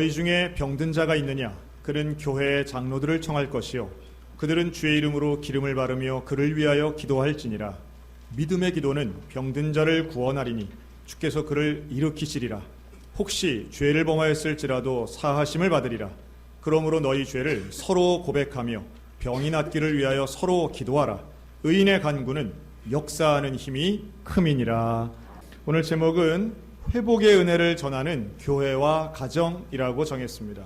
너희 중에 병든 자가 있느냐? 그는 교회의 장로들을 청할 것이요 그들은 주의 이름으로 기름을 바르며 그를 위하여 기도할지니라. 믿음의 기도는 병든 자를 구원하리니 주께서 그를 일으키시리라. 혹시 죄를 범하였을지라도 사하심을 받으리라. 그러므로 너희 죄를 서로 고백하며 병이 낫기를 위하여 서로 기도하라. 의인의 간구는 역사하는 힘이 큼이니라. 오늘 제목은 회복의 은혜를 전하는 교회와 가정이라고 정했습니다.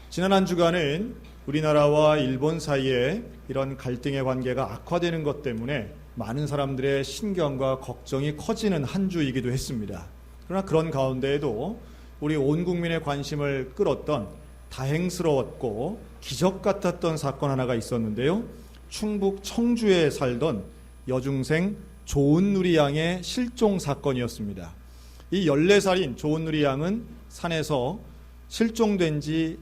지난 한 주간은 우리나라와 일본 사이에 이런 갈등의 관계가 악화되는 것 때문에 많은 사람들의 신경과 걱정이 커지는 한 주이기도 했습니다. 그러나 그런 가운데에도 우리 온 국민의 관심을 끌었던 다행스러웠고 기적 같았던 사건 하나가 있었는데요. 충북 청주에 살던 여중생 조은누리 양의 실종 사건이었습니다. 이 14살인 조은누리 양은 산에서 실종된 지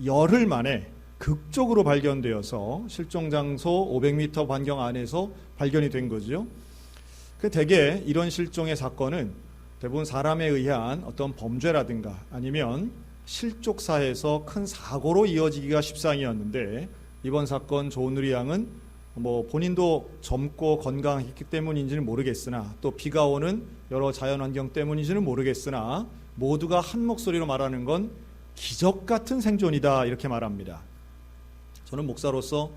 열흘 만에 극적으로 발견되어서 실종 장소 500m 반경 안에서 발견이 된 거죠. 대개 이런 실종의 사건은 대부분 사람에 의한 어떤 범죄라든가 아니면 실족사에서 큰 사고로 이어지기가 십상이었는데, 이번 사건 조은누리 양은 본인도 젊고 건강했기 때문인지는 모르겠으나 또 비가 오는 여러 자연환경 때문인지는 모르겠으나 모두가 한 목소리로 말하는 건 기적 같은 생존이다, 이렇게 말합니다. 저는 목사로서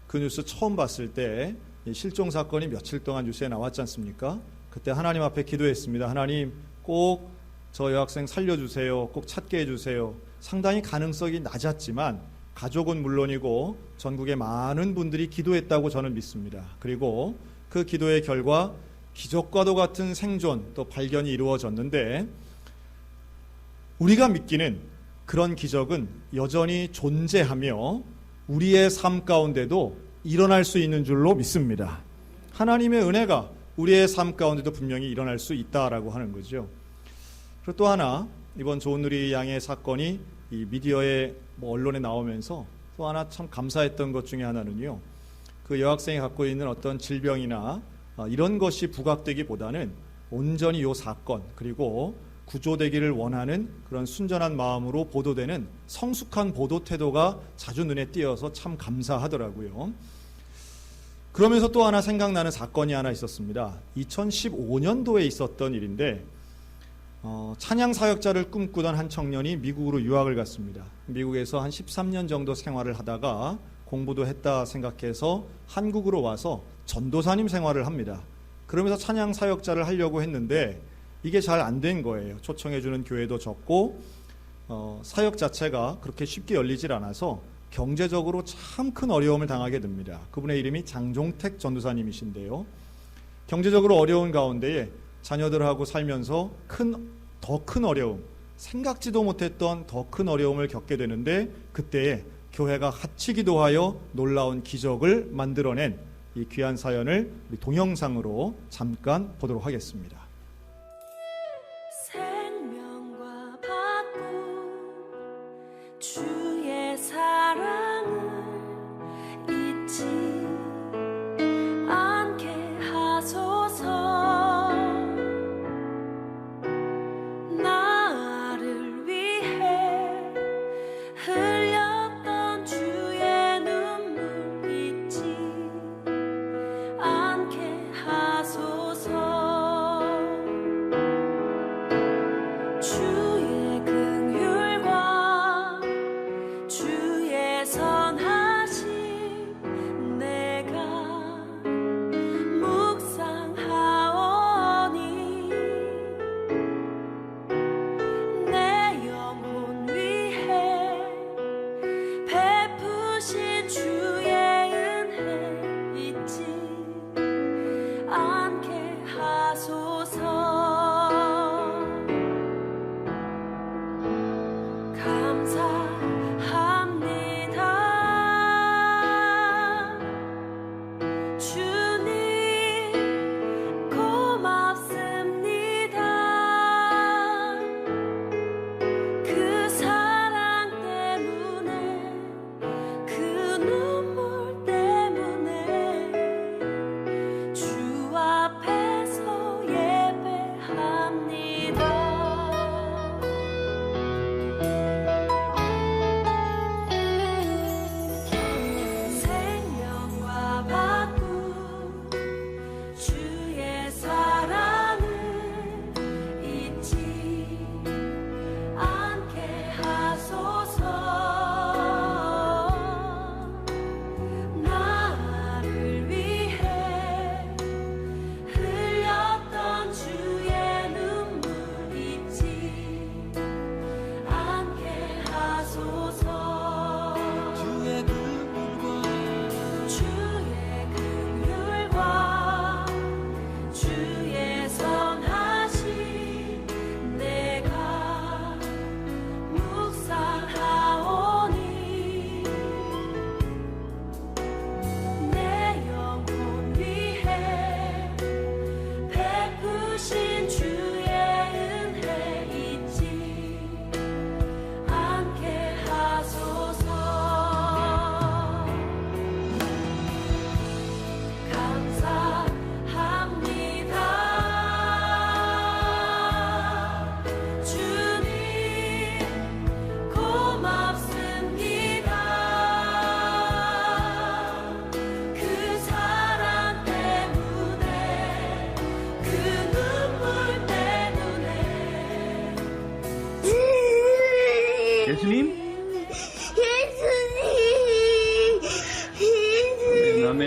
그 뉴스 처음 봤을 때 실종 사건이 며칠 동안 뉴스에 나왔지 않습니까? 그때 하나님 앞에 기도했습니다. 하나님, 꼭 저 여학생 살려주세요. 꼭 찾게 해주세요. 상당히 가능성이 낮았지만 가족은 물론이고 전국의 많은 분들이 기도했다고 저는 믿습니다. 그리고 그 기도의 결과 기적과도 같은 생존 또 발견이 이루어졌는데, 우리가 믿기는 그런 기적은 여전히 존재하며 우리의 삶 가운데도 일어날 수 있는 줄로 믿습니다. 하나님의 은혜가 우리의 삶 가운데도 분명히 일어날 수 있다라고 하는 거죠. 그리고 또 하나, 이번 조은누리 양의 사건이 이 미디어에 언론에 나오면서 또 하나 참 감사했던 것 중에 하나는요, 그 여학생이 갖고 있는 어떤 질병이나 이런 것이 부각되기보다는 온전히 이 사건 그리고 구조되기를 원하는 그런 순전한 마음으로 보도되는 성숙한 보도 태도가 자주 눈에 띄어서 참 감사하더라고요. 그러면서 또 하나 생각나는 사건이 하나 있었습니다. 2015년도에 있었던 일인데, 찬양 사역자를 꿈꾸던 한 청년이 미국으로 유학을 갔습니다. 미국에서 한 13년 정도 생활을 하다가 공부도 했다 생각해서 한국으로 와서 전도사님 생활을 합니다. 그러면서 찬양 사역자를 하려고 했는데 이게 잘 안 된 거예요. 초청해주는 교회도 적고 사역 자체가 그렇게 쉽게 열리질 않아서 경제적으로 참 큰 어려움을 당하게 됩니다. 그분의 이름이 장종택 전도사님이신데요. 경제적으로 어려운 가운데에 자녀들하고 살면서 더 큰 어려움, 생각지도 못했던 더 큰 어려움을 겪게 되는데, 그때에 교회가 같이 기도하여 놀라운 기적을 만들어낸 이 귀한 사연을 우리 동영상으로 잠깐 보도록 하겠습니다. 생명과 바꿈 주의 사랑을 잊지 않게 하소서. 나를 위해 흘렸던 주의 눈물 잊지 않게 하소서. 주의 긍휼과 주의 선하심 내가 묵상하오니 내 영혼 위해 베푸신 주의 은혜 잊지 않게 하소서. 감사합니다. 주님 고맙습니다. 그 사랑 때문에 그 눈물 때문에 주 앞에서 예배합니다. 나를 위해 흘렸던 주의 눈물 잊지 않게 하소서. 주의 긍휼과 주의 선하심 내가 묵상하오니 내 영혼 위해 베푸신 주의 은혜 잊지 않게 하소서. 감사합니다. 주님 고맙습니다. 그 사랑 때문에 그 눈물 때문에 예수님? 아멘, 아멘.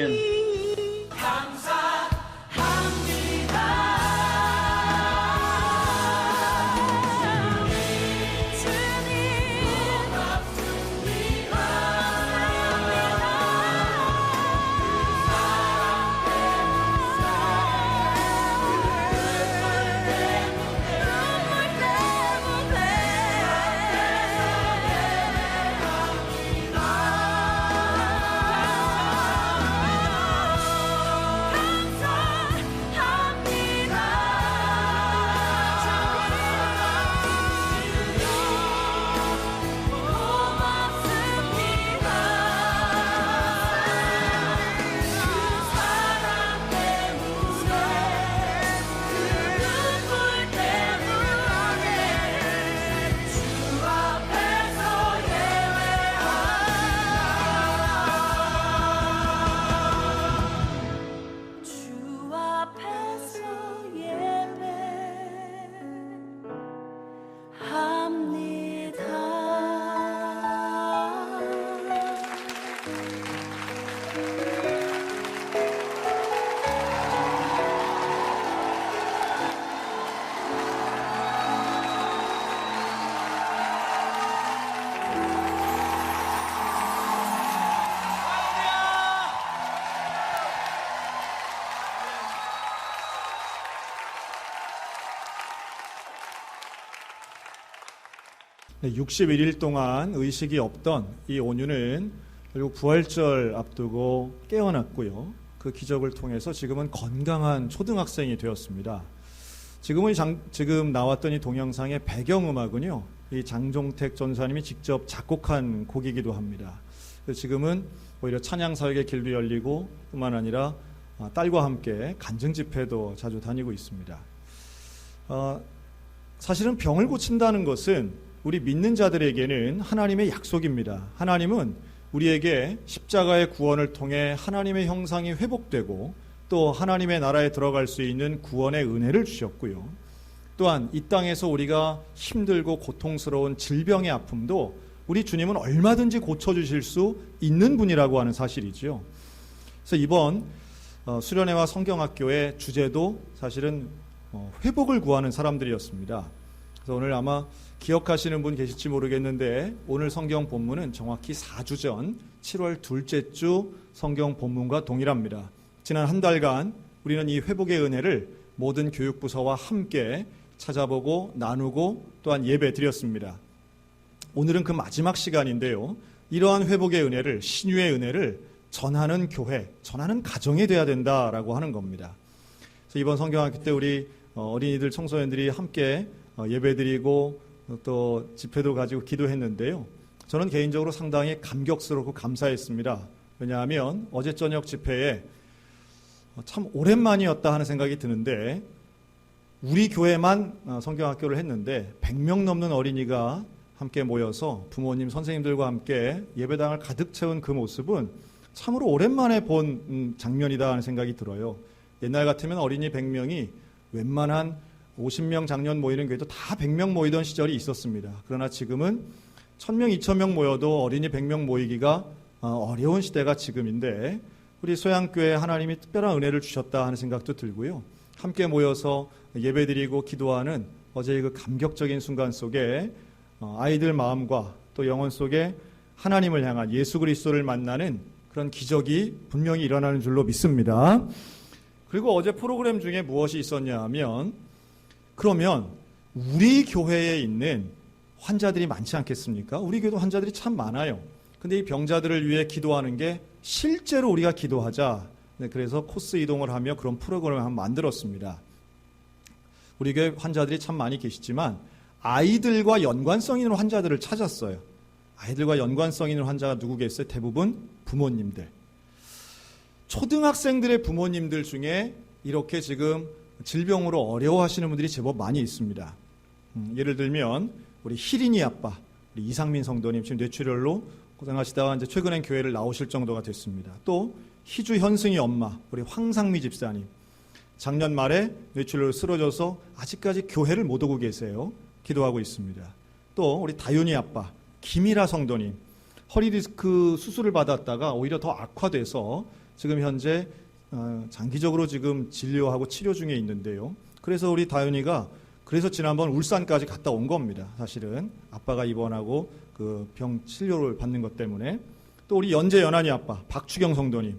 네, 61일 동안 의식이 없던 이 온유는 결국 부활절 앞두고 깨어났고요. 그 기적을 통해서 지금은 건강한 초등학생이 되었습니다. 지금 나왔던 이 동영상의 배경음악은요, 이 장종택 전사님이 직접 작곡한 곡이기도 합니다. 그래서 지금은 오히려 찬양 사역의 길도 열리고 뿐만 아니라 딸과 함께 간증 집회도 자주 다니고 있습니다. 사실은 병을 고친다는 것은 우리 믿는 자들에게는 하나님의 약속입니다. 하나님은 우리에게 십자가의 구원을 통해 하나님의 형상이 회복되고 또 하나님의 나라에 들어갈 수 있는 구원의 은혜를 주셨고요. 또한 이 땅에서 우리가 힘들고 고통스러운 질병의 아픔도 우리 주님은 얼마든지 고쳐주실 수 있는 분이라고 하는 사실이죠. 그래서 이번 수련회와 성경학교의 주제도 사실은 회복을 구하는 사람들이었습니다. 그래서 오늘 아마 기억하시는 분 계실지 모르겠는데 오늘 성경 본문은 정확히 4주 전 7월 둘째 주 성경 본문과 동일합니다. 지난 한 달간 우리는 이 회복의 은혜를 모든 교육부서와 함께 찾아보고 나누고 또한 예배 드렸습니다. 오늘은 그 마지막 시간인데요. 이러한 회복의 은혜를, 신유의 은혜를 전하는 교회, 전하는 가정이 돼야 된다라고 하는 겁니다. 그래서 이번 성경학교 때 우리 어린이들, 청소년들이 함께 예배드리고 또 집회도 가지고 기도했는데요. 저는 개인적으로 상당히 감격스럽고 감사했습니다. 왜냐하면 어제 저녁 집회에 참 오랜만이었다 하는 생각이 드는데 우리 교회만 성경학교를 했는데 100명 넘는 어린이가 함께 모여서 부모님, 선생님들과 함께 예배당을 가득 채운 그 모습은 참으로 오랜만에 본 장면이다 하는 생각이 들어요. 옛날 같으면 어린이 100명이 웬만한 50명 장년 모이는 교회도 다 100명 모이던 시절이 있었습니다. 그러나 지금은 1000명, 2000명 모여도 어린이 100명 모이기가 어려운 시대가 지금인데 우리 소양교회 하나님이 특별한 은혜를 주셨다 하는 생각도 들고요. 함께 모여서 예배드리고 기도하는 어제의 그 감격적인 순간 속에 아이들 마음과 또 영혼 속에 하나님을 향한 예수 그리스도를 만나는 그런 기적이 분명히 일어나는 줄로 믿습니다. 그리고 어제 프로그램 중에 무엇이 있었냐 하면 그러면 우리 교회에 있는 환자들이 많지 않겠습니까? 우리 교회도 환자들이 참 많아요. 근데 이 병자들을 위해 기도하는 게 실제로 우리가 기도하자. 네, 그래서 코스 이동을 하며 그런 프로그램을 한번 만들었습니다. 우리 교회 환자들이 참 많이 계시지만 아이들과 연관성 있는 환자들을 찾았어요. 아이들과 연관성 있는 환자가 누구겠어요? 대부분 부모님들. 초등학생들의 부모님들 중에 이렇게 지금 질병으로 어려워하시는 분들이 제법 많이 있습니다. 예를 들면 우리 희린이 아빠, 우리 이상민 성도님 지금 뇌출혈로 고생하시다가 이제 최근엔 교회를 나오실 정도가 됐습니다. 또 희주 현승이 엄마, 우리 황상미 집사님, 작년 말에 뇌출혈로 쓰러져서 아직까지 교회를 못 오고 계세요. 기도하고 있습니다. 또 우리 다윤이 아빠, 김일아 성도님, 허리디스크 수술을 받았다가 오히려 더 악화돼서 지금 현재 장기적으로 지금 진료하고 치료 중에 있는데요. 그래서 우리 다윤이가 그래서 지난번 울산까지 갔다 온 겁니다. 사실은 아빠가 입원하고 그 병 치료를 받는 것 때문에. 또 우리 연재 연한이 아빠 박추경 성도님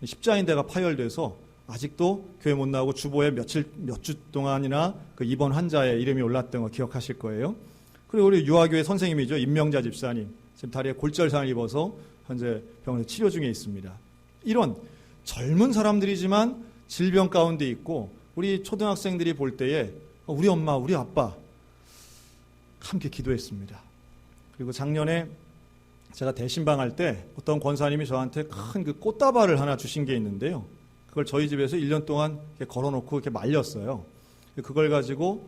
십자인대가 파열돼서 아직도 교회 못 나오고 주보에 몇 주 동안이나 그 입원 환자의 이름이 올랐던 거 기억하실 거예요. 그리고 우리 유아교회 선생님이죠. 임명자 집사님 지금 다리에 골절상을 입어서 현재 병원에 치료 중에 있습니다. 이런 젊은 사람들이지만 질병 가운데 있고 우리 초등학생들이 볼 때에 우리 엄마, 우리 아빠 함께 기도했습니다. 그리고 작년에 제가 대신방할 때 어떤 권사님이 저한테 큰 그 꽃다발을 하나 주신 게 있는데요. 그걸 저희 집에서 1년 동안 이렇게 걸어놓고 이렇게 말렸어요. 그걸 가지고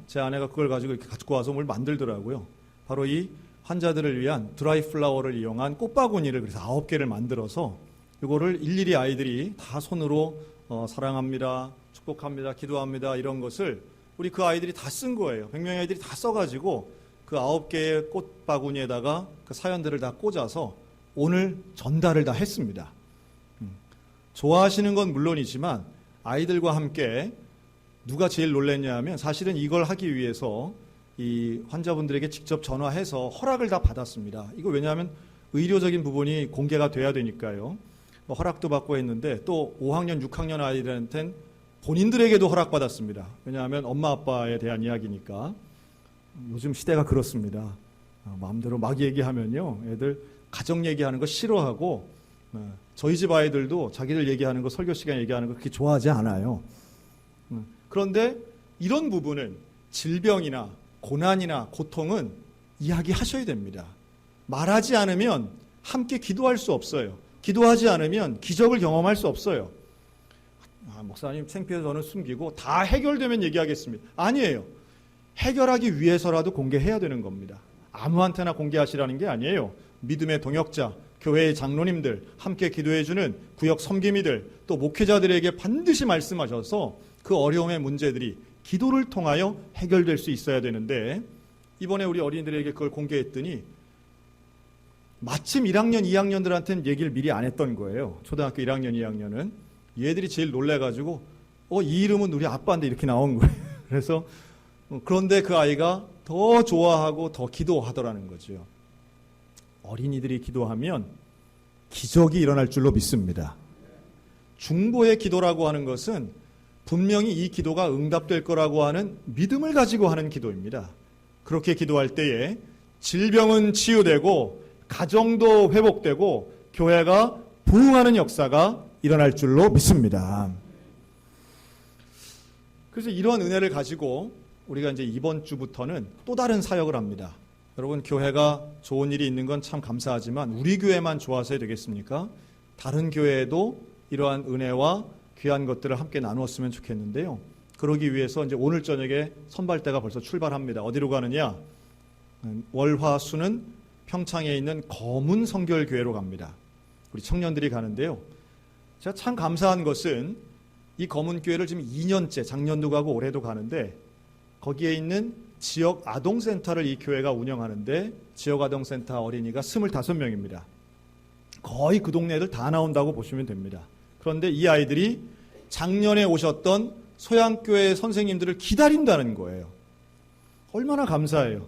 제 아내가 그걸 가지고 이렇게 가지고 와서 뭘 만들더라고요. 바로 이 환자들을 위한 드라이 플라워를 이용한 꽃바구니를 그래서 9개를 만들어서 이거를 일일이 아이들이 다 손으로 사랑합니다, 축복합니다, 기도합니다 이런 것을 우리 그 아이들이 다 쓴 거예요. 100명의 아이들이 다 써가지고 그 9개의 꽃바구니에다가 그 사연들을 다 꽂아서 오늘 전달을 다 했습니다. 좋아하시는 건 물론이지만 아이들과 함께 누가 제일 놀랐냐 하면 사실은 이걸 하기 위해서 이 환자분들에게 직접 전화해서 허락을 다 받았습니다. 이거 왜냐하면 의료적인 부분이 공개가 돼야 되니까요. 허락도 받고 했는데 또 5학년, 6학년 아이들한테는 본인들에게도 허락받았습니다. 왜냐하면 엄마 아빠에 대한 이야기니까. 요즘 시대가 그렇습니다. 마음대로 막 얘기하면요. 애들 가정 얘기하는 거 싫어하고 저희 집 아이들도 자기들 얘기하는 거 설교 시간 얘기하는 거 그렇게 좋아하지 않아요. 그런데 이런 부분은 질병이나 고난이나 고통은 이야기하셔야 됩니다. 말하지 않으면 함께 기도할 수 없어요. 기도하지 않으면 기적을 경험할 수 없어요. 목사님 창피해서 저는 숨기고 다 해결되면 얘기하겠습니다. 아니에요. 해결하기 위해서라도 공개해야 되는 겁니다. 아무한테나 공개하시라는 게 아니에요. 믿음의 동역자, 교회의 장로님들, 함께 기도해주는 구역 섬김이들, 또 목회자들에게 반드시 말씀하셔서 그 어려움의 문제들이 기도를 통하여 해결될 수 있어야 되는데 이번에 우리 어린이들에게 그걸 공개했더니 마침 1학년, 2학년들한테는 얘기를 미리 안 했던 거예요. 초등학교 1학년, 2학년은. 얘들이 제일 놀래가지고 이 이름은 우리 아빠인데 이렇게 나온 거예요. 그래서 그런데 그 아이가 더 좋아하고 더 기도하더라는 거죠. 어린이들이 기도하면 기적이 일어날 줄로 믿습니다. 중보의 기도라고 하는 것은 분명히 이 기도가 응답될 거라고 하는 믿음을 가지고 하는 기도입니다. 그렇게 기도할 때에 질병은 치유되고 가정도 회복되고 교회가 부흥하는 역사가 일어날 줄로 믿습니다. 그래서 이러한 은혜를 가지고 우리가 이제 이번 주부터는 또 다른 사역을 합니다. 여러분 교회가 좋은 일이 있는 건 참 감사하지만 우리 교회만 좋아서야 되겠습니까? 다른 교회에도 이러한 은혜와 귀한 것들을 함께 나누었으면 좋겠는데요. 그러기 위해서 이제 오늘 저녁에 선발대가 벌써 출발합니다. 어디로 가느냐? 월화수는 평창에 있는 거문 성결교회로 갑니다. 우리 청년들이 가는데요. 제가 참 감사한 것은 이 거문교회를 지금 2년째 작년도 가고 올해도 가는데 거기에 있는 지역 아동센터를 이 교회가 운영하는데 지역 아동센터 어린이가 25명입니다. 거의 그 동네 애들 다 나온다고 보시면 됩니다. 그런데 이 아이들이 작년에 오셨던 소양교회 선생님들을 기다린다는 거예요. 얼마나 감사해요.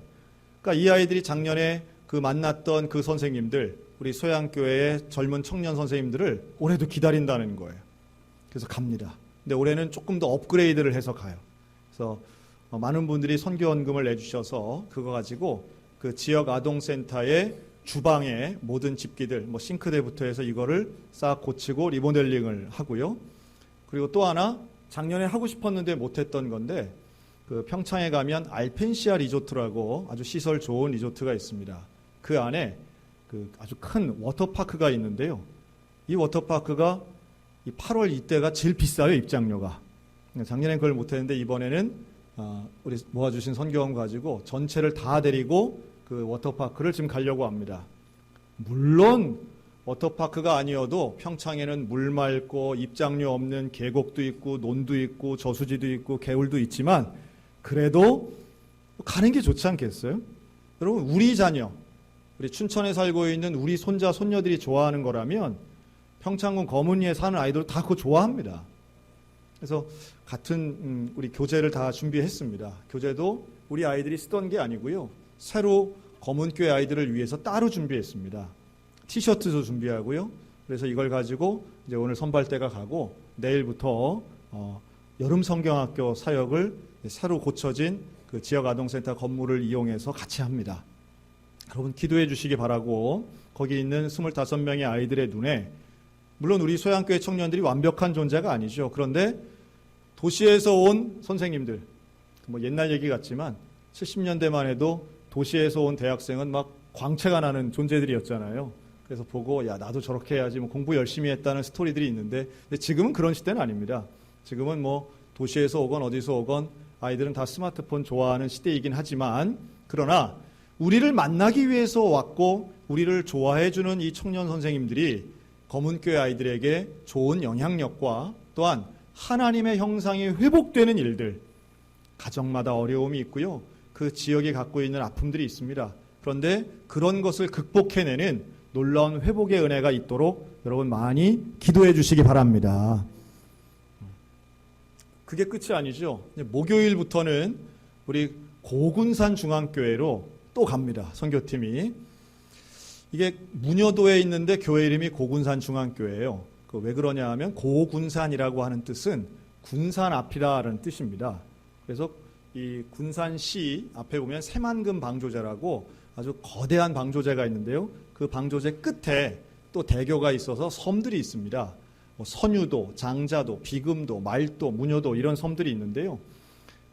그러니까 이 아이들이 작년에 그 만났던 그 선생님들, 우리 소양교회의 젊은 청년 선생님들을 올해도 기다린다는 거예요. 그래서 갑니다. 근데 올해는 조금 더 업그레이드를 해서 가요. 그래서 많은 분들이 선교원금을 내주셔서 그거 가지고 그 지역 아동센터의 주방의 모든 집기들, 뭐 싱크대부터 해서 이거를 싹 고치고 리모델링을 하고요. 그리고 또 하나 작년에 하고 싶었는데 못했던 건데 그 평창에 가면 알펜시아 리조트라고 아주 시설 좋은 리조트가 있습니다. 그 안에 그 아주 큰 워터파크가 있는데요. 이 워터파크가 이 8월 이때가 제일 비싸요, 입장료가. 작년엔 그걸 못했는데 이번에는 우리 모아주신 선교원 가지고 전체를 다 데리고 그 워터파크를 지금 가려고 합니다. 물론 워터파크가 아니어도 평창에는 물 맑고 입장료 없는 계곡도 있고 논도 있고 저수지도 있고 개울도 있지만 그래도 가는 게 좋지 않겠어요? 여러분, 우리 자녀, 우리 춘천에 살고 있는 우리 손자 손녀들이 좋아하는 거라면 평창군 거문리에 사는 아이들 다 그거 좋아합니다. 그래서 같은 우리 교재를 다 준비했습니다. 교재도 우리 아이들이 쓰던 게 아니고요. 새로 검은교회 아이들을 위해서 따로 준비했습니다. 티셔츠도 준비하고요. 그래서 이걸 가지고 이제 오늘 선발대가 가고 내일부터 여름 성경학교 사역을 새로 고쳐진 그 지역 아동센터 건물을 이용해서 같이 합니다. 여러분 기도해 주시기 바라고 거기 있는 25명의 아이들의 눈에 물론 우리 소양교회 청년들이 완벽한 존재가 아니죠. 그런데 도시에서 온 선생님들, 뭐 옛날 얘기 같지만 70년대만 해도 도시에서 온 대학생은 막 광채가 나는 존재들이었잖아요. 그래서 보고 야 나도 저렇게 해야지 뭐 공부 열심히 했다는 스토리들이 있는데 근데 지금은 그런 시대는 아닙니다. 지금은 뭐 도시에서 오건 어디서 오건 아이들은 다 스마트폰 좋아하는 시대이긴 하지만 그러나 우리를 만나기 위해서 왔고 우리를 좋아해주는 이 청년 선생님들이 검은교회 아이들에게 좋은 영향력과 또한 하나님의 형상이 회복되는 일들, 가정마다 어려움이 있고요. 그 지역이 갖고 있는 아픔들이 있습니다. 그런데 그런 것을 극복해내는 놀라운 회복의 은혜가 있도록 여러분 많이 기도해 주시기 바랍니다. 그게 끝이 아니죠. 목요일부터는 우리 고군산 중앙교회로 또 갑니다. 선교팀이. 이게 문여도에 있는데 교회 이름이 고군산 중앙교회예요. 왜 그러냐 하면 고군산이라고 하는 뜻은 군산 앞이라는 뜻입니다. 그래서 이 군산시 앞에 보면 새만금 방조제라고 아주 거대한 방조제가 있는데요. 그 방조제 끝에 또 대교가 있어서 섬들이 있습니다. 뭐 선유도, 장자도, 비금도, 말도, 문여도 이런 섬들이 있는데요.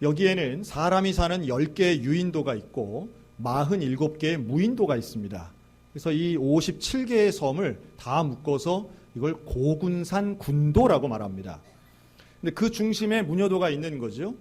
여기에는 사람이 사는 10개의 유인도가 있고 47개의 무인도가 있습니다. 그래서 이 57개의 섬을 다 묶어서 이걸 고군산 군도라고 말합니다. 근데 그 중심에 문여도가 있는 거죠.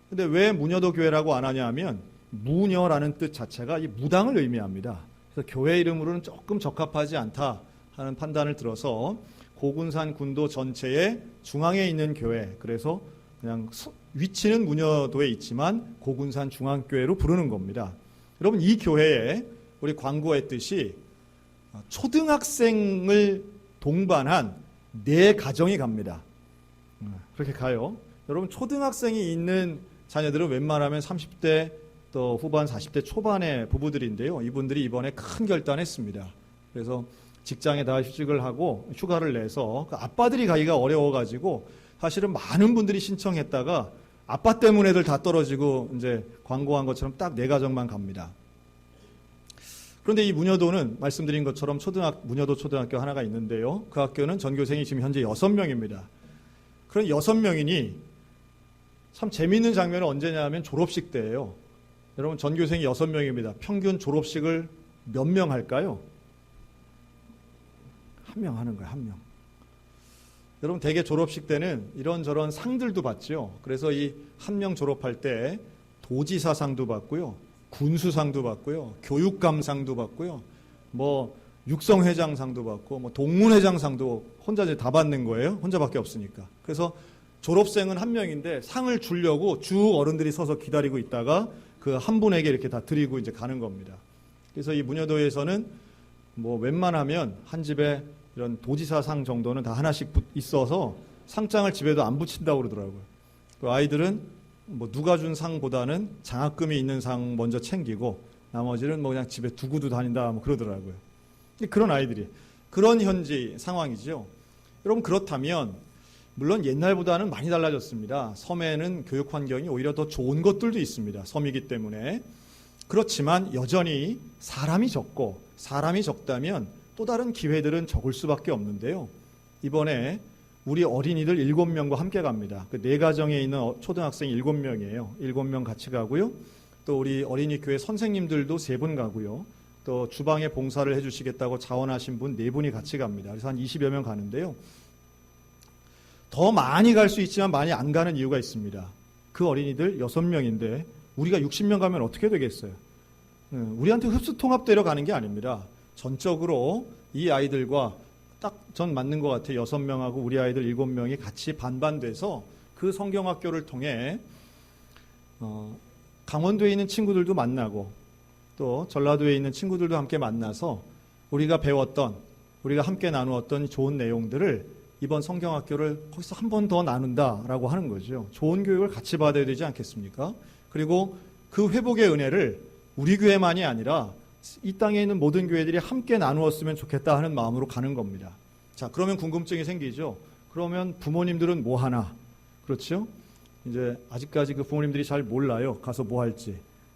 근데 왜 문여도 교회라고 안 하냐 하면 무녀라는 뜻 자체가 이 무당을 의미합니다. 그래서 교회 이름으로는 조금 적합하지 않다 하는 판단을 들어서 고군산 군도 전체의 중앙에 있는 교회, 그래서 그냥 위치는 문여도에 있지만 고군산 중앙교회로 부르는 겁니다. 여러분 이 교회에 우리 광고했듯이 초등학생을 동반한 4가정이 갑니다. 그렇게 가요. 여러분 초등학생이 있는 자녀들은 웬만하면 30대 또 후반 40대 초반의 부부들인데요. 이분들이 이번에 큰 결단했습니다. 그래서 직장에 다 휴직을 하고 휴가를 내서 그 아빠들이 가기가 어려워가지고 사실은 많은 분들이 신청했다가 아빠 때문에 애들 다 떨어지고 이제 광고한 것처럼 딱 4가정만 갑니다. 그런데 이 문여도는 말씀드린 것처럼 문여도 초등학교 하나가 있는데요. 그 학교는 전교생이 지금 현재 6명입니다. 그런 6명이니 참 재미있는 장면은 언제냐 하면 졸업식 때예요. 여러분 전교생이 6명입니다. 평균 졸업식을 몇 명 할까요? 1명 하는 거예요. 1명. 여러분 대개 졸업식 때는 이런저런 상들도 받죠. 그래서 이 1명 졸업할 때 도지사상도 받고요. 군수상도 받고요. 교육감상도 받고요. 뭐 육성회장상도 받고 뭐 동문회장상도 혼자 이제 다 받는 거예요. 혼자밖에 없으니까. 그래서 졸업생은 1명인데 상을 주려고 쭉 어른들이 서서 기다리고 있다가 그 한 분에게 이렇게 다 드리고 이제 가는 겁니다. 그래서 이 무녀도에서는 뭐 웬만하면 한 집에 이런 도지사상 정도는 다 하나씩 있어서 상장을 집에도 안 붙인다고 그러더라고요. 그 아이들은 뭐 누가 준 상보다는 장학금이 있는 상 먼저 챙기고 나머지는 뭐 그냥 집에 두고도 다닌다 뭐 그러더라고요. 그런 아이들이 그런 현지 상황이죠. 여러분 그렇다면 물론 옛날보다는 많이 달라졌습니다. 섬에는 교육 환경이 오히려 더 좋은 것들도 있습니다. 섬이기 때문에. 그렇지만 여전히 사람이 적고 사람이 적다면 또 다른 기회들은 적을 수밖에 없는데요. 이번에 우리 어린이들 7명과 함께 갑니다. 그 4가정에 있는 초등학생 7명이에요. 7명 같이 가고요. 또 우리 어린이 교회 선생님들도 3분 가고요. 또 주방에 봉사를 해주시겠다고 자원하신 분 4분이 같이 갑니다. 그래서 한 20여 명 가는데요. 더 많이 갈 수 있지만 많이 안 가는 이유가 있습니다. 그 어린이들 6명인데 우리가 60명 가면 어떻게 되겠어요? 우리한테 흡수통합되려 가는 게 아닙니다. 전적으로 이 아이들과 딱 전 맞는 것 같아요. 6명하고 우리 아이들 7명이 같이 반반 돼서 그 성경학교를 통해 강원도에 있는 친구들도 만나고 또 전라도에 있는 친구들도 함께 만나서 우리가 배웠던 우리가 함께 나누었던 좋은 내용들을 이번 성경학교를 거기서 한 번 더 나눈다라고 하는 거죠. 좋은 교육을 같이 받아야 되지 않겠습니까? 그리고 그 회복의 은혜를 우리 교회만이 아니라 이 땅에 있는 모든 교회들이 함께 나누었으면 좋겠다 하는 마음으로 가는 겁니다. 자, 그러면 궁금증이 생기죠. 그러면 부모님들은 뭐 하나? 그렇죠? 이제 아직까지 그 부모님들이 잘 몰라요. 가서 뭐 할지.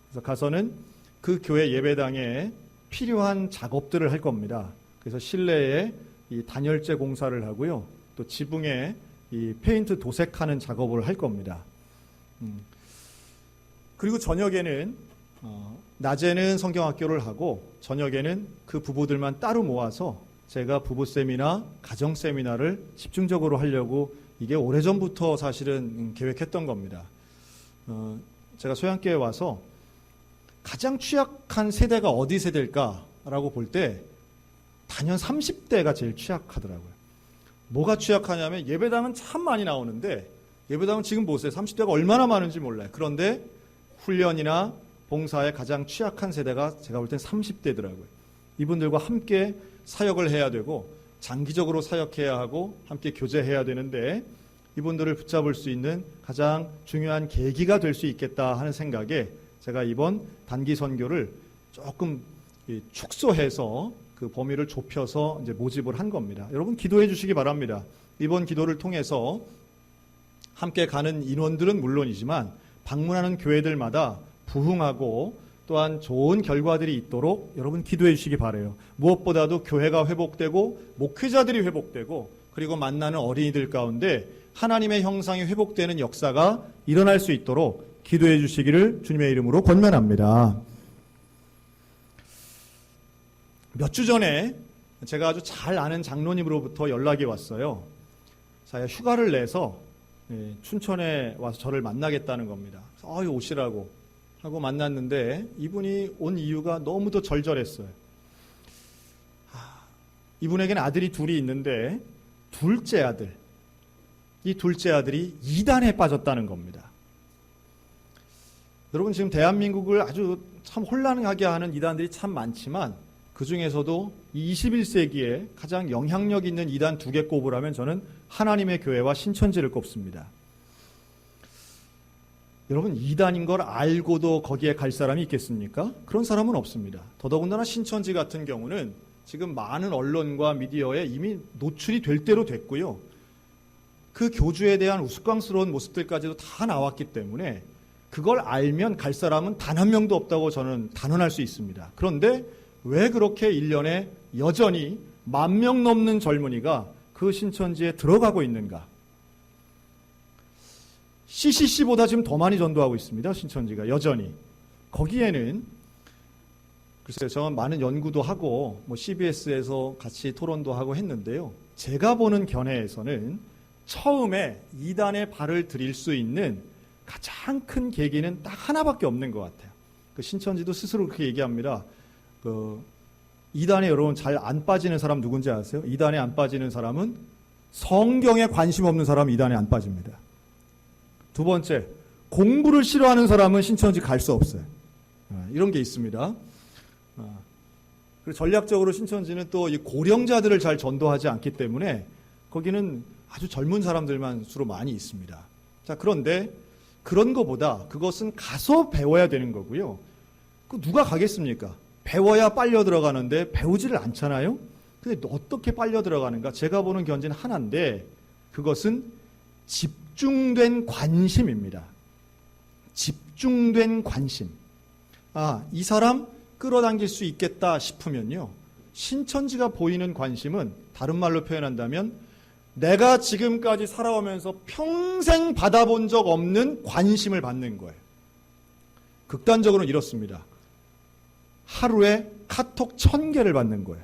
그래서 가서는 그 교회 예배당에 필요한 작업들을 할 겁니다. 그래서 실내에 이 단열재 공사를 하고요. 또 지붕에 이 페인트 도색하는 작업을 할 겁니다. 그리고 저녁에는 낮에는 성경학교를 하고 저녁에는 그 부부들만 따로 모아서 제가 부부 세미나, 가정 세미나를 집중적으로 하려고 이게 오래전부터 사실은 계획했던 겁니다. 제가 소양교회에 와서 가장 취약한 세대가 어디 세대일까라고 볼 때 단연 30대가 제일 취약하더라고요. 뭐가 취약하냐면 예배당은 참 많이 나오는데 예배당은 지금 보세요. 30대가 얼마나 많은지 몰라요. 그런데 훈련이나 봉사에 가장 취약한 세대가 제가 볼 땐 30대더라고요. 이분들과 함께 사역을 해야 되고 장기적으로 사역해야 하고 함께 교제해야 되는데 이분들을 붙잡을 수 있는 가장 중요한 계기가 될 수 있겠다 하는 생각에 제가 이번 단기 선교를 조금 축소해서 그 범위를 좁혀서 이제 모집을 한 겁니다. 여러분 기도해 주시기 바랍니다. 이번 기도를 통해서 함께 가는 인원들은 물론이지만 방문하는 교회들마다 부흥하고 또한 좋은 결과들이 있도록 여러분 기도해 주시기 바라요. 무엇보다도 교회가 회복되고 목회자들이 회복되고 그리고 만나는 어린이들 가운데 하나님의 형상이 회복되는 역사가 일어날 수 있도록 기도해 주시기를 주님의 이름으로 권면합니다. 몇 주 전에 제가 아주 잘 아는 장로님으로부터 연락이 왔어요. 자기가 휴가를 내서 춘천에 와서 저를 만나겠다는 겁니다. 그래서 오시라고 하고 만났는데 이분이 온 이유가 너무도 절절했어요. 이분에게는 아들이 둘이 있는데 둘째 아들, 이 둘째 아들이 이단에 빠졌다는 겁니다. 여러분 지금 대한민국을 아주 참 혼란하게 하는 이단들이 참 많지만 그 중에서도 21세기에 가장 영향력 있는 이단 2개 꼽으라면 저는 하나님의 교회와 신천지를 꼽습니다. 여러분 이단인 걸 알고도 거기에 갈 사람이 있겠습니까? 그런 사람은 없습니다. 더더군다나 신천지 같은 경우는 지금 많은 언론과 미디어에 이미 노출이 될 대로 됐고요. 그 교주에 대한 우스꽝스러운 모습들까지도 다 나왔기 때문에 그걸 알면 갈 사람은 단 한 명도 없다고 저는 단언할 수 있습니다. 그런데 왜 그렇게 1년에 여전히 10,000명 넘는 젊은이가 그 신천지에 들어가고 있는가? CCC보다 지금 더 많이 전도하고 있습니다. 신천지가 여전히. 거기에는 글쎄요, 저 많은 연구도 하고 CBS에서 같이 토론도 하고 했는데요. 제가 보는 견해에서는 처음에 이단에 발을 들일 수 있는 가장 큰 계기는 딱 하나밖에 없는 것 같아요. 그 신천지도 스스로 그렇게 얘기합니다. 이단에 여러분 잘 안 빠지는 사람 누군지 아세요? 이단에 안 빠지는 사람은 성경에 관심 없는 사람은 이단에 안 빠집니다. 두 번째, 공부를 싫어하는 사람은 신천지 갈 수 없어요. 이런 게 있습니다. 그리고 전략적으로 신천지는 또 이 고령자들을 잘 전도하지 않기 때문에 거기는 아주 젊은 사람들만 주로 많이 있습니다. 자, 그런데 그런 거보다 그것은 가서 배워야 되는 거고요. 그 누가 가겠습니까? 배워야 빨려 들어가는데 배우지를 않잖아요. 근데 어떻게 빨려 들어가는가? 제가 보는 견지는 하나인데 그것은 집중된 관심입니다. 집중된 관심. 이 사람 끌어당길 수 있겠다 싶으면요. 신천지가 보이는 관심은 다른 말로 표현한다면 내가 지금까지 살아오면서 평생 받아본 적 없는 관심을 받는 거예요. 극단적으로는 이렇습니다. 하루에 카톡 1000개를 받는 거예요.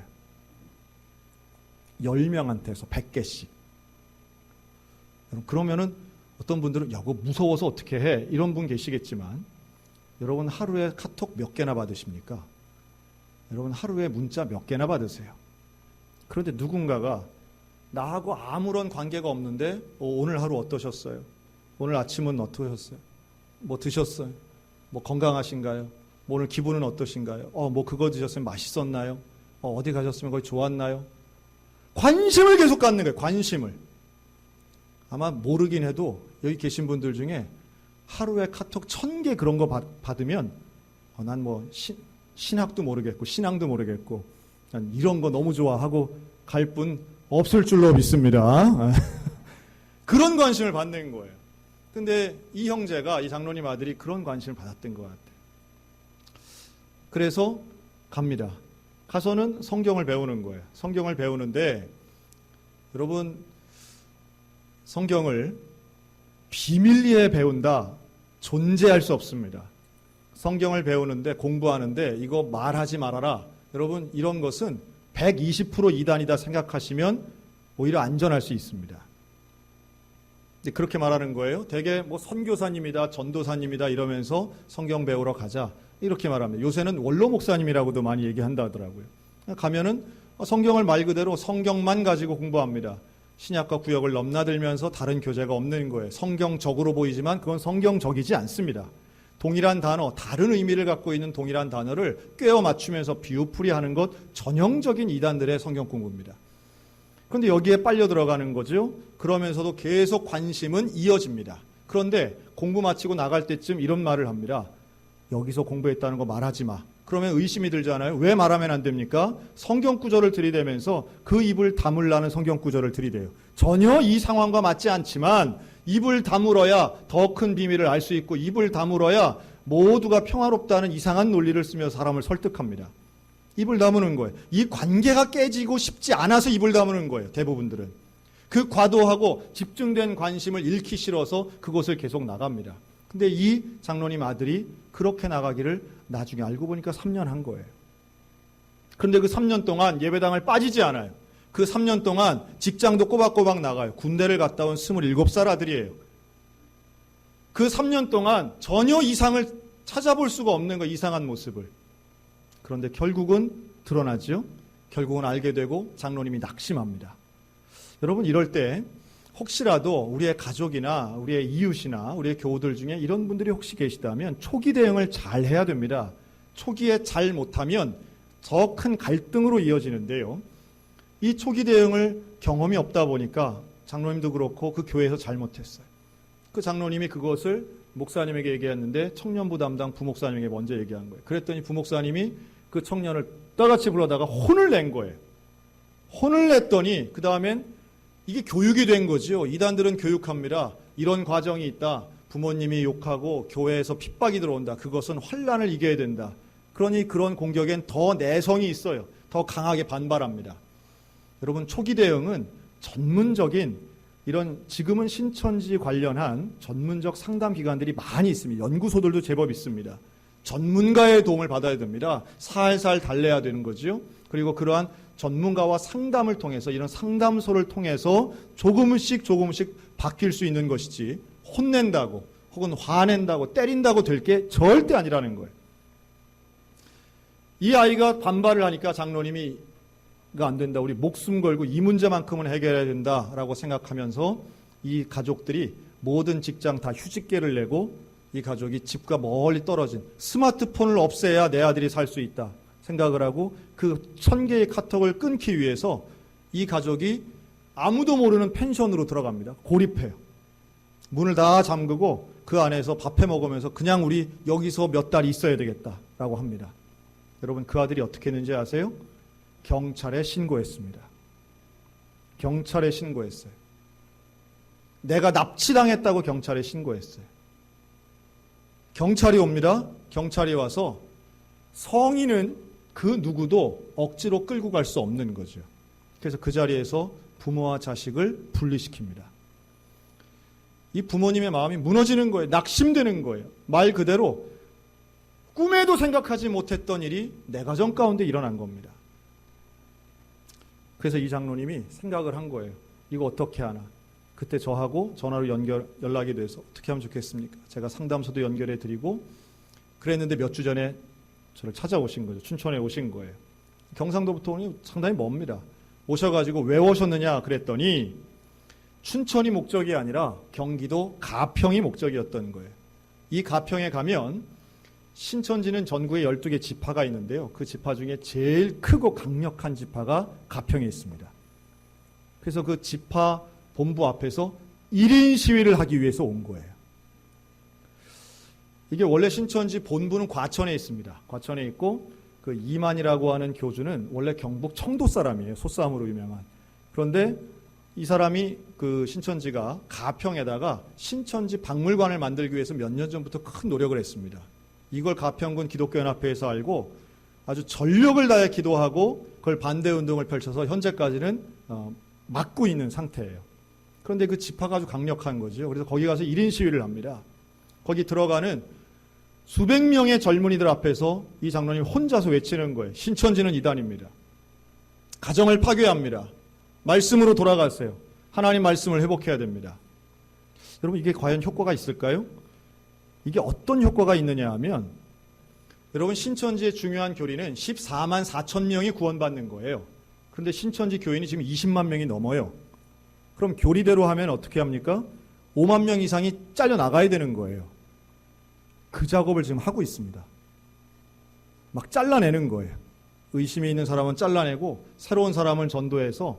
10명한테서 100개씩. 그러면은 어떤 분들은 야, 그거 무서워서 어떻게 해? 이런 분 계시겠지만 여러분 하루에 카톡 몇 개나 받으십니까? 여러분 하루에 문자 몇 개나 받으세요? 그런데 누군가가 나하고 아무런 관계가 없는데 오늘 하루 어떠셨어요? 오늘 아침은 어떠셨어요? 뭐 드셨어요? 뭐 건강하신가요? 뭐 오늘 기분은 어떠신가요? 뭐 그거 드셨으면 맛있었나요? 어디 가셨으면 거기 좋았나요? 관심을 계속 갖는 거예요. 관심을. 아마 모르긴 해도 여기 계신 분들 중에 하루에 카톡 1000개 그런 거 받으면 난 뭐 신학도 모르겠고 신앙도 모르겠고 난 이런 거 너무 좋아하고 갈 분 없을 줄로 믿습니다. 그런 관심을 받는 거예요. 근데 이 형제가 이 장로님 아들이 그런 관심을 받았던 것 같아요. 그래서 갑니다. 가서는 성경을 배우는 거예요. 성경을 배우는데 여러분 성경을 비밀리에 배운다 존재할 수 없습니다. 성경을 배우는데 공부하는데 이거 말하지 말아라. 여러분 이런 것은 120% 이단이다 생각하시면 오히려 안전할 수 있습니다. 그렇게 말하는 거예요. 되게 뭐 선교사님이다 전도사님이다 이러면서 성경 배우러 가자 이렇게 말합니다. 요새는 원로 목사님이라고도 많이 얘기한다 하더라고요. 가면은 성경을 말 그대로 성경만 가지고 공부합니다. 신약과 구약을 넘나들면서 다른 교재가 없는 거예요. 성경적으로 보이지만 그건 성경적이지 않습니다. 동일한 단어, 다른 의미를 갖고 있는 동일한 단어를 꿰어 맞추면서 비유풀이 하는 것 전형적인 이단들의 성경 공부입니다. 그런데 여기에 빨려 들어가는 거죠. 그러면서도 계속 관심은 이어집니다. 그런데 공부 마치고 나갈 때쯤 이런 말을 합니다. 여기서 공부했다는 거 말하지 마. 그러면 의심이 들잖아요. 왜 말하면 안 됩니까? 성경 구절을 들이대면서 그 입을 다물라는 성경 구절을 들이대요. 전혀 이 상황과 맞지 않지만 입을 다물어야 더 큰 비밀을 알 수 있고 입을 다물어야 모두가 평화롭다는 이상한 논리를 쓰며 사람을 설득합니다. 입을 다무는 거예요. 이 관계가 깨지고 싶지 않아서 입을 다무는 거예요. 대부분들은. 그 과도하고 집중된 관심을 잃기 싫어서 그곳을 계속 나갑니다. 근데 이 장로님 아들이 그렇게 나가기를 나중에 알고 보니까 3년 한 거예요. 그런데 그 3년 동안 예배당을 빠지지 않아요. 그 3년 동안 직장도 꼬박꼬박 나가요. 군대를 갔다 온 27살 아들이에요. 그 3년 동안 전혀 이상을 찾아볼 수가 없는 거 이상한 모습을. 그런데 결국은 드러나죠. 결국은 알게 되고 장로님이 낙심합니다. 여러분 이럴 때 혹시라도 우리의 가족이나 우리의 이웃이나 우리의 교우들 중에 이런 분들이 혹시 계시다면 초기 대응을 잘 해야 됩니다. 초기에 잘 못하면 더 큰 갈등으로 이어지는데요. 이 초기 대응을 경험이 없다 보니까 장로님도 그렇고 그 교회에서 잘못했어요. 그 장로님이 그것을 목사님에게 얘기했는데 청년부 담당 부목사님에게 먼저 얘기한 거예요. 그랬더니 부목사님이 그 청년을 떠같이 불러다가 혼을 낸 거예요. 혼을 냈더니 그 다음엔 이게 교육이 된 거죠. 이단들은 교육합니다. 이런 과정이 있다. 부모님이 욕하고 교회에서 핍박이 들어온다. 그것은 환란을 이겨야 된다. 그러니 그런 공격엔 더 내성이 있어요. 더 강하게 반발합니다. 여러분 초기 대응은 전문적인 이런 지금은 신천지 관련한 전문적 상담 기관들이 많이 있습니다. 연구소들도 제법 있습니다. 전문가의 도움을 받아야 됩니다. 살살 달래야 되는 거죠. 그리고 그러한 전문가와 상담을 통해서 이런 상담소를 통해서 조금씩 바뀔 수 있는 것이지 혼낸다고 혹은 화낸다고 때린다고 될 게 절대 아니라는 거예요. 이 아이가 반발을 하니까 장로님이 안 된다. 우리 목숨 걸고 이 문제만큼은 해결해야 된다라고 생각하면서 이 가족들이 모든 직장 다 휴직계를 내고 이 가족이 집과 멀리 떨어진, 스마트폰을 없애야 내 아들이 살 수 있다 생각을 하고 그 1000개의 카톡을 끊기 위해서 이 가족이 아무도 모르는 펜션으로 들어갑니다. 고립해요. 문을 다 잠그고 그 안에서 밥해 먹으면서 그냥 우리 여기서 몇 달 있어야 되겠다라고 합니다. 여러분, 그 아들이 어떻게 했는지 아세요? 경찰에 신고했습니다. 경찰에 신고했어요. 내가 납치당했다고 경찰에 신고했어요. 경찰이 옵니다. 경찰이 와서 성인은 그 누구도 억지로 끌고 갈 수 없는 거죠. 그래서 그 자리에서 부모와 자식을 분리시킵니다. 이 부모님의 마음이 무너지는 거예요. 낙심되는 거예요. 말 그대로 꿈에도 생각하지 못했던 일이 내 가정 가운데 일어난 겁니다. 그래서 이 장로님이 생각을 한 거예요. 이거 어떻게 하나. 그때 저하고 전화로 연락이 돼서 어떻게 하면 좋겠습니까? 제가 상담소도 연결해 드리고 그랬는데 몇 주 전에 저를 찾아오신 거죠. 춘천에 오신 거예요. 경상도부터 오니 상당히 멉니다. 오셔가지고 왜 오셨느냐 그랬더니 춘천이 목적이 아니라 경기도 가평이 목적이었던 거예요. 이 가평에 가면 신천지는 전국에 12개 지파가 있는데요. 그 지파 중에 제일 크고 강력한 지파가 가평에 있습니다. 그래서 그 지파 본부 앞에서 1인 시위를 하기 위해서 온 거예요. 이게 원래 신천지 본부는 과천에 있습니다. 과천에 있고 그 이만이라고 하는 교주는 원래 경북 청도 사람이에요. 소싸움으로 유명한. 그런데 이 사람이 그 신천지가 가평에다가 신천지 박물관을 만들기 위해서 몇 년 전부터 큰 노력을 했습니다. 이걸 가평군 기독교연합회에서 알고 아주 전력을 다해 기도하고 그걸 반대 운동을 펼쳐서 현재까지는 막고 있는 상태예요. 그런데 그 지파가 아주 강력한 거죠. 그래서 거기 가서 1인 시위를 합니다. 거기 들어가는 수백 명의 젊은이들 앞에서 이 장로님 혼자서 외치는 거예요. 신천지는 이단입니다. 가정을 파괴합니다. 말씀으로 돌아가세요. 하나님 말씀을 회복해야 됩니다. 여러분, 이게 과연 효과가 있을까요? 이게 어떤 효과가 있느냐 하면 여러분, 신천지의 중요한 교리는 14만 4천 명이 구원받는 거예요. 그런데 신천지 교인이 지금 20만 명이 넘어요. 그럼 교리대로 하면 어떻게 합니까? 5만 명 이상이 잘려나가야 되는 거예요. 그 작업을 지금 하고 있습니다. 막 잘라내는 거예요. 의심이 있는 사람은 잘라내고 새로운 사람을 전도해서,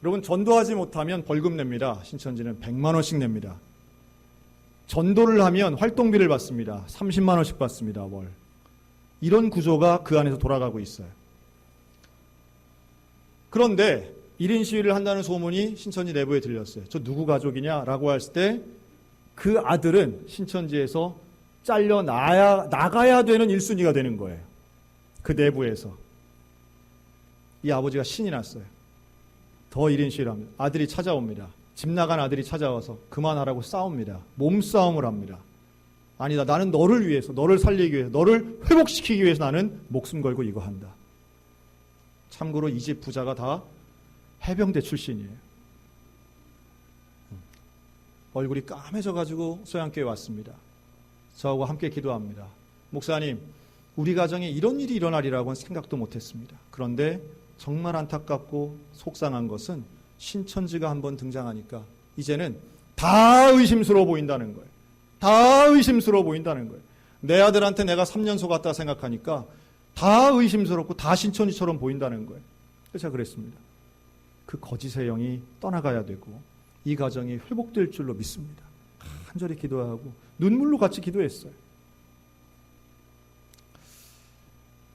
여러분, 전도하지 못하면 벌금 냅니다. 신천지는 100만 원씩 냅니다. 전도를 하면 활동비를 받습니다. 30만 원씩 받습니다. 월. 이런 구조가 그 안에서 돌아가고 있어요. 그런데 1인 시위를 한다는 소문이 신천지 내부에 들렸어요. 저 누구 가족이냐라고 했을 때 그 아들은 신천지에서 잘려 나가야 되는 1순위가 되는 거예요. 그 내부에서. 이 아버지가 신이 났어요. 더 1인 시위를 합니다. 아들이 찾아옵니다. 집 나간 아들이 찾아와서 그만하라고 싸웁니다. 몸싸움을 합니다. 아니다. 나는 너를 위해서, 너를 살리기 위해서, 너를 회복시키기 위해서 나는 목숨 걸고 이거 한다. 참고로 이 집 부자가 다 해병대 출신이에요. 얼굴이 까매져가지고 소양교회 왔습니다. 저하고 함께 기도합니다. 목사님, 우리 가정에 이런 일이 일어나리라고는 생각도 못했습니다. 그런데 정말 안타깝고 속상한 것은 신천지가 한번 등장하니까 이제는 다 의심스러워 보인다는 거예요. 다 의심스러워 보인다는 거예요. 내 아들한테 내가 3년 속았다 생각하니까 다 의심스럽고 다 신천지처럼 보인다는 거예요. 그래서 제가 그랬습니다. 그 거짓의 영이 떠나가야 되고 이 가정이 회복될 줄로 믿습니다. 간절히 기도하고 눈물로 같이 기도했어요.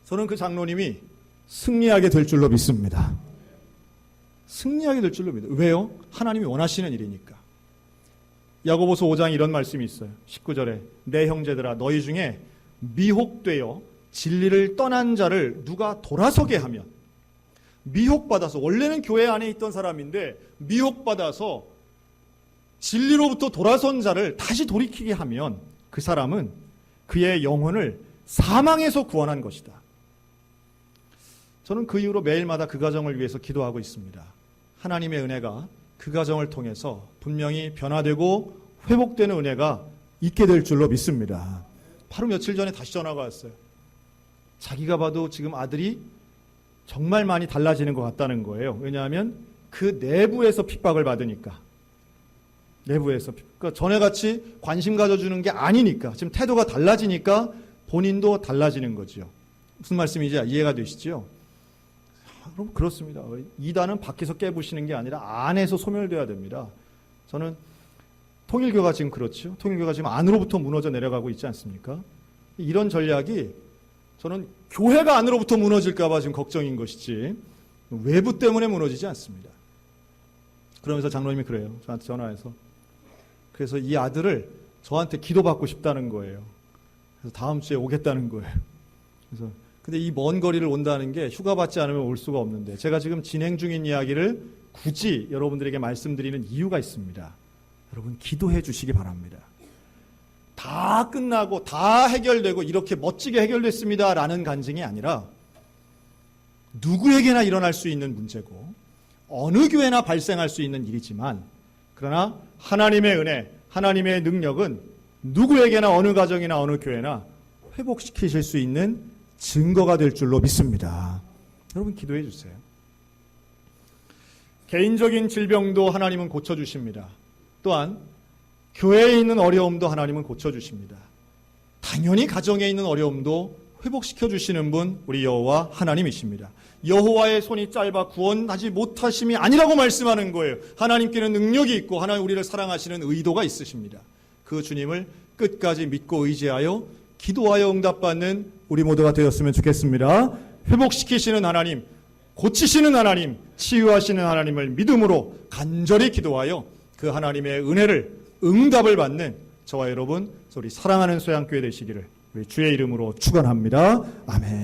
저는 그 장로님이 승리하게 될 줄로 믿습니다. 승리하게 될 줄로 믿어요. 왜요? 하나님이 원하시는 일이니까. 야고보서 5장에 이런 말씀이 있어요. 19절에 내 형제들아 너희 중에 미혹되어 진리를 떠난 자를 누가 돌아서게 하면, 미혹받아서, 원래는 교회 안에 있던 사람인데 미혹받아서 진리로부터 돌아선 자를 다시 돌이키게 하면 그 사람은 그의 영혼을 사망에서 구원한 것이다. 저는 그 이후로 매일마다 그 가정을 위해서 기도하고 있습니다. 하나님의 은혜가 그 가정을 통해서 분명히 변화되고 회복되는 은혜가 있게 될 줄로 믿습니다. 바로 며칠 전에 다시 전화가 왔어요. 자기가 봐도 지금 아들이 정말 많이 달라지는 것 같다는 거예요. 왜냐하면 그 내부에서 핍박을 받으니까. 내부에서. 그러니까 전에같이 관심 가져주는 게 아니니까, 지금 태도가 달라지니까 본인도 달라지는 거죠. 무슨 말씀인지 이해가 되시죠? 그럼 그렇습니다. 이단은 밖에서 깨부시는 게 아니라 안에서 소멸돼야 됩니다. 저는 통일교가 지금 그렇죠. 통일교가 지금 안으로부터 무너져 내려가고 있지 않습니까? 이런 전략이 저는 교회가 안으로부터 무너질까 봐 지금 걱정인 것이지 외부 때문에 무너지지 않습니다. 그러면서 장로님이 그래요. 저한테 전화해서. 그래서 이 아들을 저한테 기도받고 싶다는 거예요. 그래서 다음 주에 오겠다는 거예요. 그래서 근데 이 먼 거리를 온다는 게 휴가 받지 않으면 올 수가 없는데 제가 지금 진행 중인 이야기를 굳이 여러분들에게 말씀드리는 이유가 있습니다. 여러분 기도해 주시기 바랍니다. 다 끝나고 다 해결되고 이렇게 멋지게 해결됐습니다 라는 간증이 아니라 누구에게나 일어날 수 있는 문제고 어느 교회나 발생할 수 있는 일이지만 그러나 하나님의 은혜, 하나님의 능력은 누구에게나 어느 가정이나 어느 교회나 회복시키실 수 있는 증거가 될 줄로 믿습니다. 여러분 기도해 주세요. 개인적인 질병도 하나님은 고쳐주십니다. 또한 교회에 있는 어려움도 하나님은 고쳐주십니다. 당연히 가정에 있는 어려움도 회복시켜 주시는 분 우리 여호와 하나님이십니다. 여호와의 손이 짧아 구원하지 못하심이 아니라고 말씀하는 거예요. 하나님께는 능력이 있고 하나님 우리를 사랑하시는 의도가 있으십니다. 그 주님을 끝까지 믿고 의지하여 기도하여 응답받는 우리 모두가 되었으면 좋겠습니다. 회복시키시는 하나님, 고치시는 하나님, 치유하시는 하나님을 믿음으로 간절히 기도하여 그 하나님의 은혜를 응답을 받는 저와 여러분, 우리 사랑하는 소양교회 되시기를 우리 주의 이름으로 축원합니다. 아멘.